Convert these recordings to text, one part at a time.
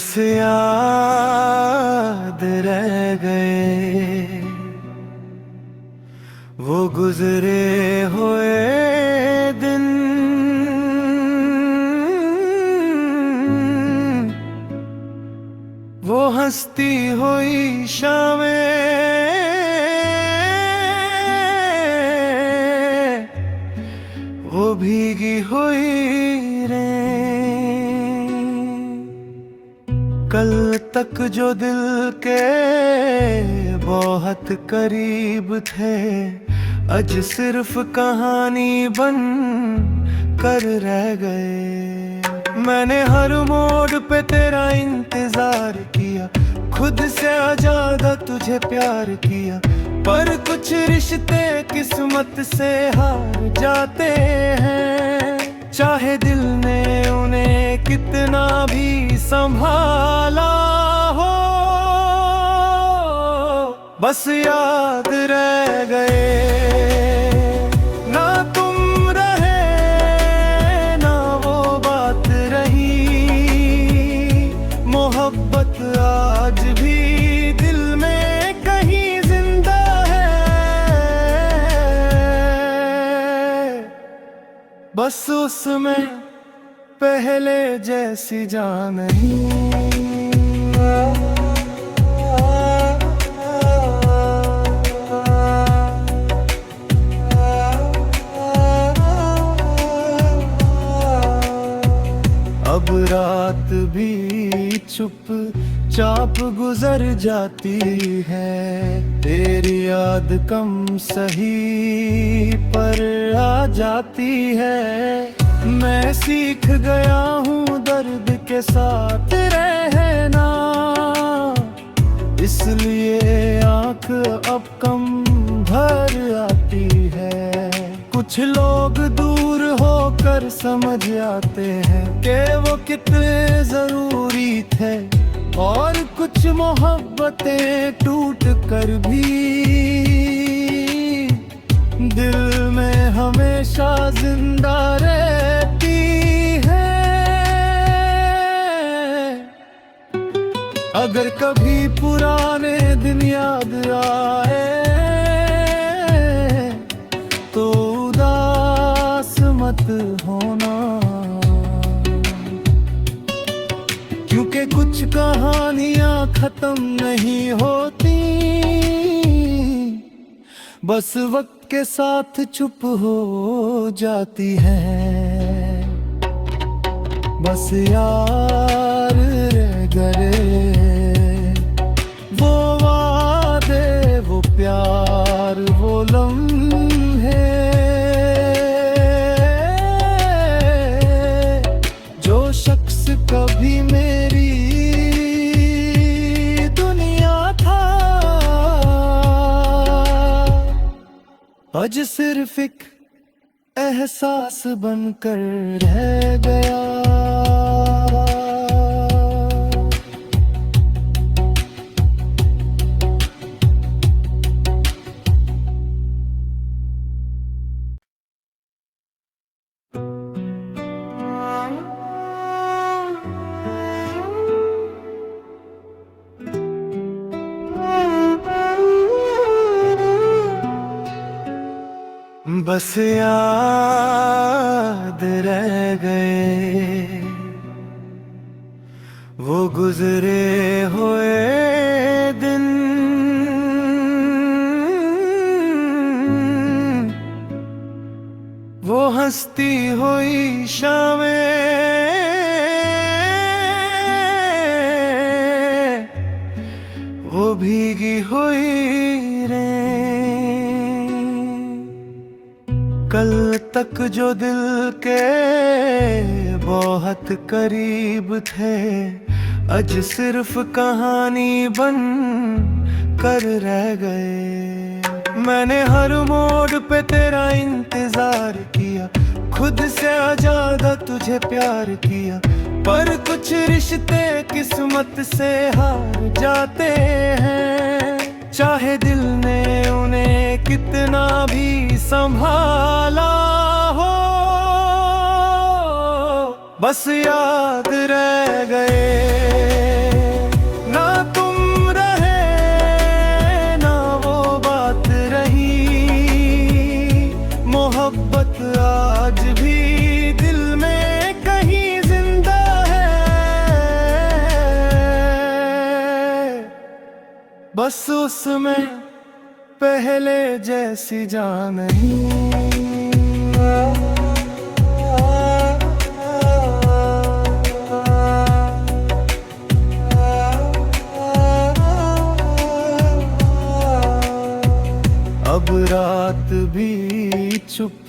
बस याद रह गए वो गुजरे हुए दिन, वो हंसती हुई शामें, वो भीगी हुई रें। कल तक जो दिल के बहुत करीब थे, आज सिर्फ कहानी बन कर रह गए। मैंने हर मोड़ पे तेरा इंतजार किया, खुद से आजादा तुझे प्यार किया, पर कुछ रिश्ते किस्मत से हार जाते हैं। चाहे दिल ने उन्हें कितना भी संभाला हो, बस याद रह गए। ना तुम रहे ना वो बात रही, मोहब्बत आज भी दिल में कहीं जिंदा है, बस उसमें पहले जैसी जान नहीं। अब रात भी चुप चाप गुजर जाती है, तेरी याद कम सही पर आ जाती है। मैं सीख गया हूँ दर्द के साथ रहना, इसलिए आँख अब कम भर आती है। कुछ लोग दूर होकर समझ आते हैं कि वो कितने जरूरी थे, और कुछ मोहब्बतें टूट कर भी दिल में हमेशा जिंदा रहती है। अगर कभी पुराने दिन याद आए तो उदास मत होना, क्योंकि कुछ कहानियां खत्म नहीं होती, बस वक्त के साथ चुप हो जाती है। बस यार रह गए वो वादे, वो प्यार, वो लम्हे, जो शख्स कभी मेरी दुनिया था, आज सिर्फ एक एहसास बनकर रह गया। बस याद रह गए वो गुजरे हुए दिन, वो हंसती हुई शामें, वो भीगी हुई रें। कल तक जो दिल के बहुत करीब थे, आज सिर्फ कहानी बन कर रह गए। मैंने हर मोड़ पे तेरा इंतजार किया, खुद से आजादा तुझे प्यार किया, पर कुछ रिश्ते किस्मत से हार जाते हैं। चाहे दिल ने उन्हें कितना भी संभाला हो, बस याद रह गए। बस उसमें पहले जैसी जान नहीं। अब रात भी चुप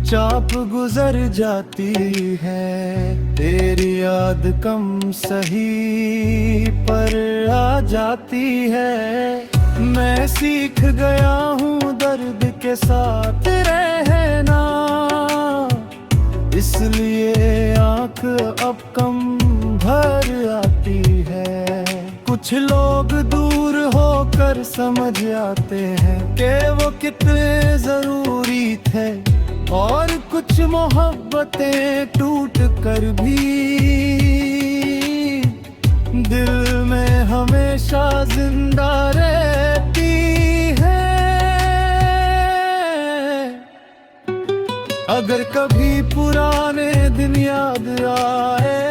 चाप गुजर जाती है, तेरी याद कम सही पर आ जाती है। मैं सीख गया हूँ दर्द के साथ रहना, इसलिए आँख अब कम भर आती है। कुछ लोग दूर होकर समझ आते हैं कि वो कितने जरूरी थे, और कुछ मोहब्बतें टूट कर भी दिल में हमेशा जिंदा रहती है। अगर कभी पुराने दिन याद आए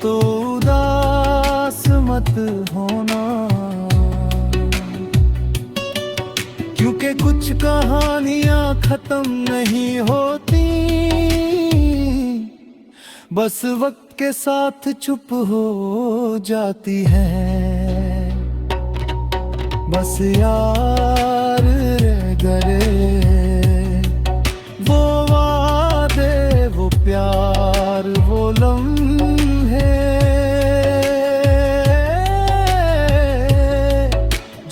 तो उदास मत होना, क्योंकि कुछ कहानियां खत्म नहीं होती, बस वक्त के साथ चुप हो जाती है। बस यार रह गए वो वादे, वो प्यार, वो लम्हे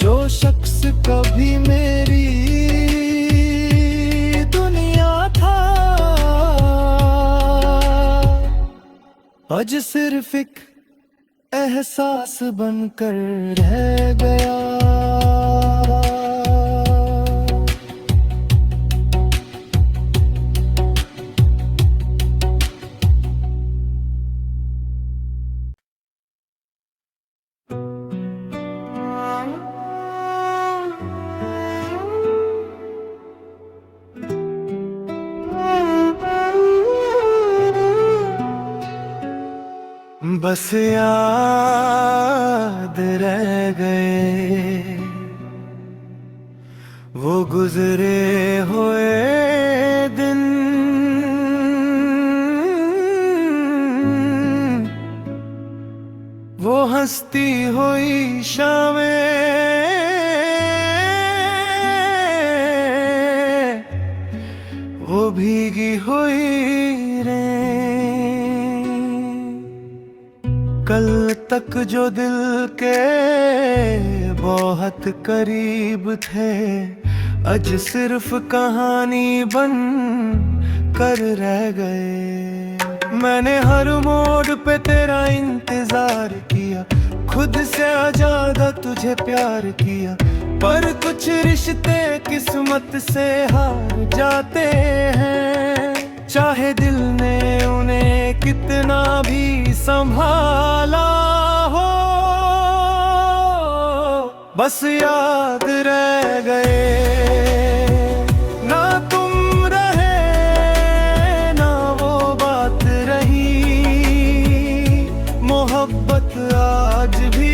जो शख्स कभी मेरी दुनिया था, आज सिर्फ एक एहसास बनकर रह गया। बस याद रह गए वो गुजरे हुए दिन, वो हंसती हुई शामें, वो भीगी हुई रें। कल तक जो दिल के बहुत करीब थे, आज सिर्फ कहानी बन कर रह गए। मैंने हर मोड़ पे तेरा इंतजार किया, खुद से ज्यादा तुझे प्यार किया, पर कुछ रिश्ते किस्मत से हार जाते हैं। चाहे दिल ने उन्हें कितना भी संभाला हो, बस याद रह गए। ना तुम रहे ना वो बात रही, मोहब्बत आज भी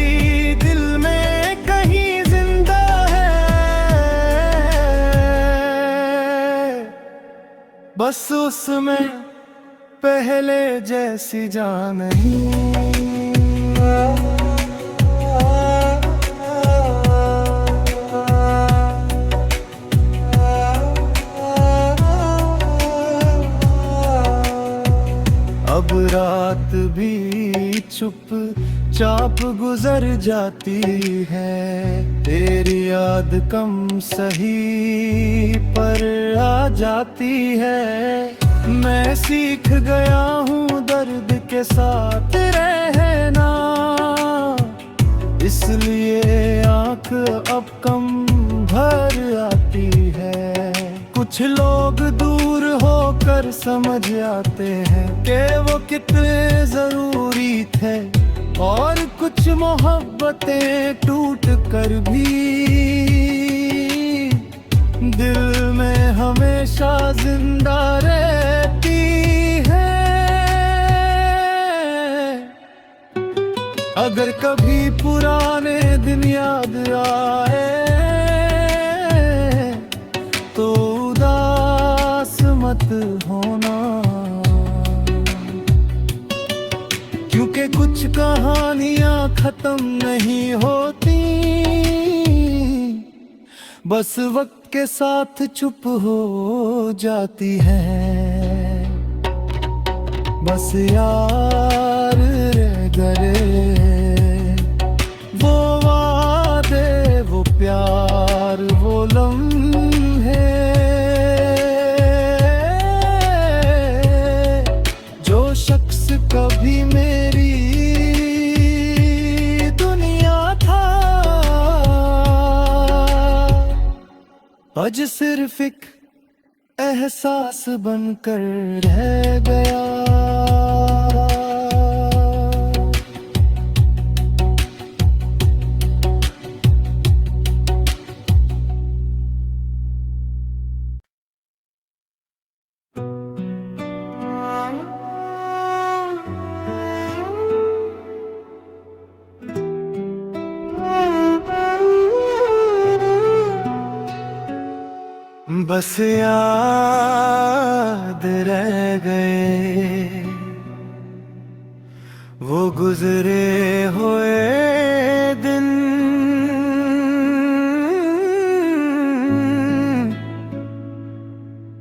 दिल में कहीं जिंदा है, बस उसमें पहले जैसी जान नहीं। अब रात भी चुप चाप गुजर जाती है, तेरी याद कम सही पर आ जाती है। मैं सीख गया हूँ दर्द के साथ रहना, इसलिए आँख अब कम भर आती है। कुछ लोग दूर होकर समझ आते हैं कि वो कितने जरूरी थे, और कुछ मोहब्बतें टूट कर भी दिल में हमेशा जिंदा रहती है। अगर कभी पुराने दिन याद आए तो उदास मत होना, क्योंकि कुछ कहानियां खत्म नहीं होती, बस वक्त के साथ चुप हो जाती हैं। बस यार रह गए वो वादे, वो प्यार, वो लम्हे जो शख्स कभी मेरी दुनिया था, आज सिर्फ एक एहसास बनकर रह गया। बस याद रह गए वो गुजरे हुए दिन,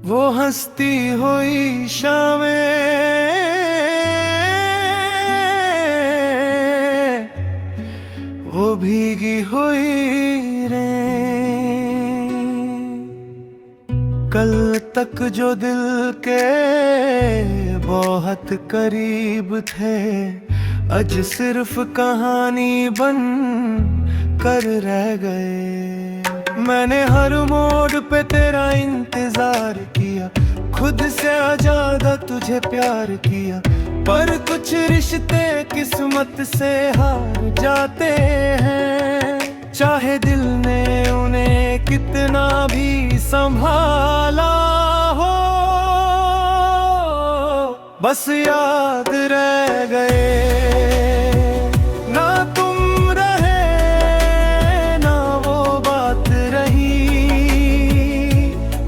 वो हंसती हुई शामें, वो भीगी हुई कल तक जो दिल के बहुत करीब थे, आज सिर्फ कहानी बन कर रह गए। मैंने हर मोड़ पे तेरा इंतजार किया, खुद से ज्यादा तुझे प्यार किया, पर कुछ रिश्ते किस्मत से हार जाते हैं। चाहे दिल ने उन्हें कितना भी संभाला हो, बस याद रह गए। ना तुम रहे ना वो बात रही,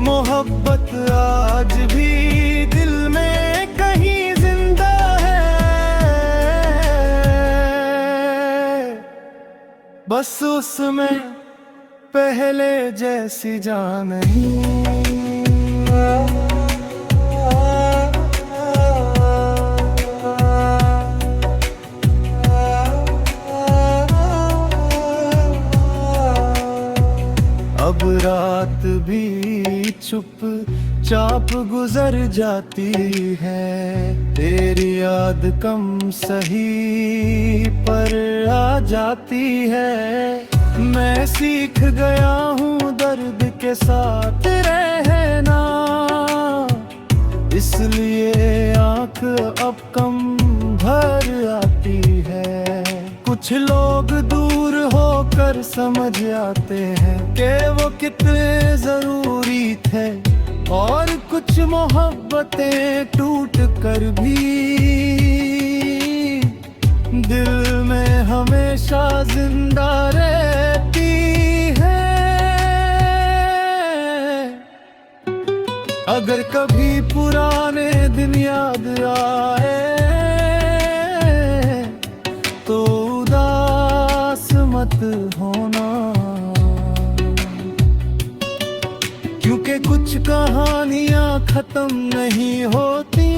मोहब्बत आज भी दिल में कहीं जिंदा है, बस उसमें पहले जैसी जान नहीं। अब रात भी चुप चाप गुजर जाती है, तेरी याद कम सही पर आ जाती है। मैं सीख गया हूँ दर्द के साथ रहना, इसलिए आँख अब कम भर आती है। कुछ लोग दूर होकर समझ आते हैं कि वो कितने जरूरी थे, और कुछ मोहब्बतें टूट कर भी दिल में हमेशा जिंदा रहती है। अगर कभी पुराने दिन याद आए तो उदास मत होना, क्योंकि कुछ कहानियां खत्म नहीं होती,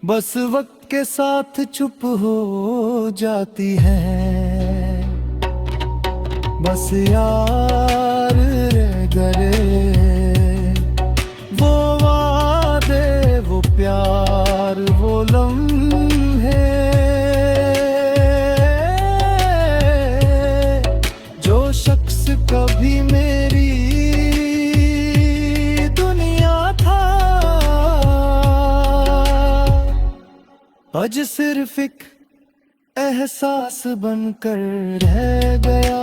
बस वक्त के साथ चुप हो जाती हैं। बस यार रह गए वो वादे, वो प्यार, वो लम्हे जो शख्स कभी मेरी दुनिया था, आज सिर्फ एक एहसास बनकर रह गया।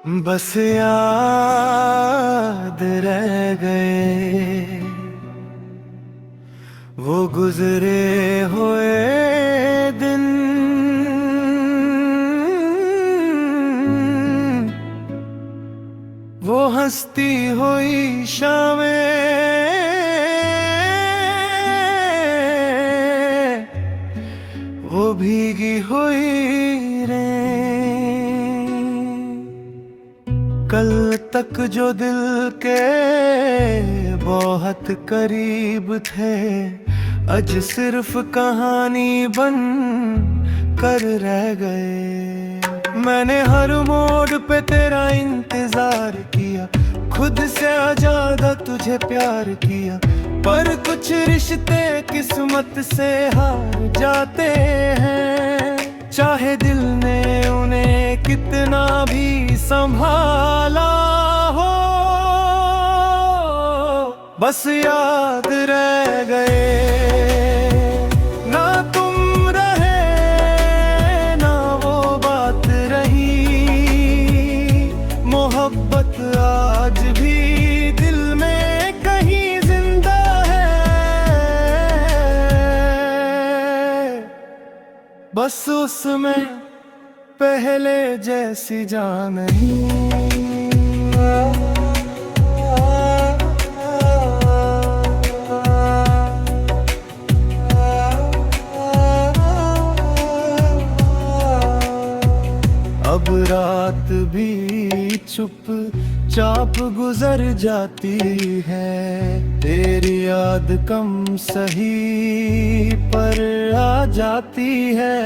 बस याद रह गए वो गुजरे हुए दिन, वो हंसती हुई शामें, वो भीगी हुई रें। कल तक जो दिल के बहुत करीब थे, आज सिर्फ कहानी बन कर रह गए। मैंने हर मोड़ पे तेरा इंतजार किया, खुद से ज्यादा तुझे प्यार किया, पर कुछ रिश्ते किस्मत से हार जाते हैं। चाहे दिल ने उन्हें कितना भी संभाला हो, बस याद रह गए। ना तुम रहे ना वो बात रही, मोहब्बत आज भी दिल में कहीं जिंदा है, बस उसमें पहले जैसी जान नहीं। अब रात भी चुप चाप गुजर जाती है, तेरी याद कम सही पर आ जाती है।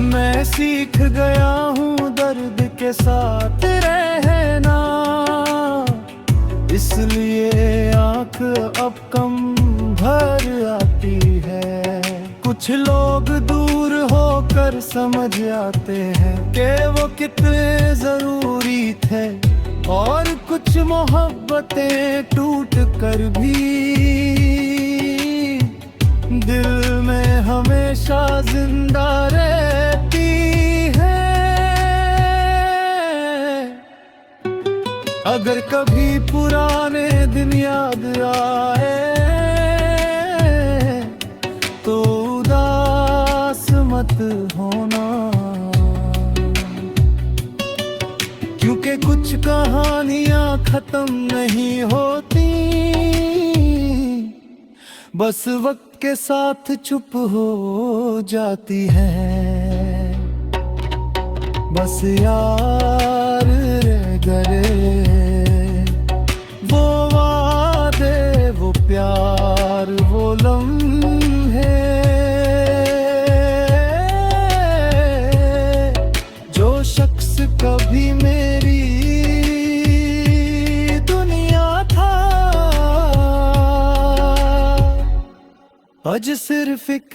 मैं सीख गया हूँ दर्द के साथ रहना, इसलिए आँख अब कम भर आती है। कुछ लोग दूर होकर समझ आते हैं कि वो कितने जरूरी थे, और कुछ मोहब्बतें टूट कर भी दिल में हमेशा जिंदा रहती है। अगर कभी पुराने दिन याद आए तो उदास मत होना, क्योंकि कुछ कहानियां खत्म नहीं होती, बस वक्त के साथ चुप हो जाती हैं। बस यार रह गए वो वादे, वो प्यार, वो लम्हे, जो शख्स कभी मेरी दुनिया था, आज सिर्फ एक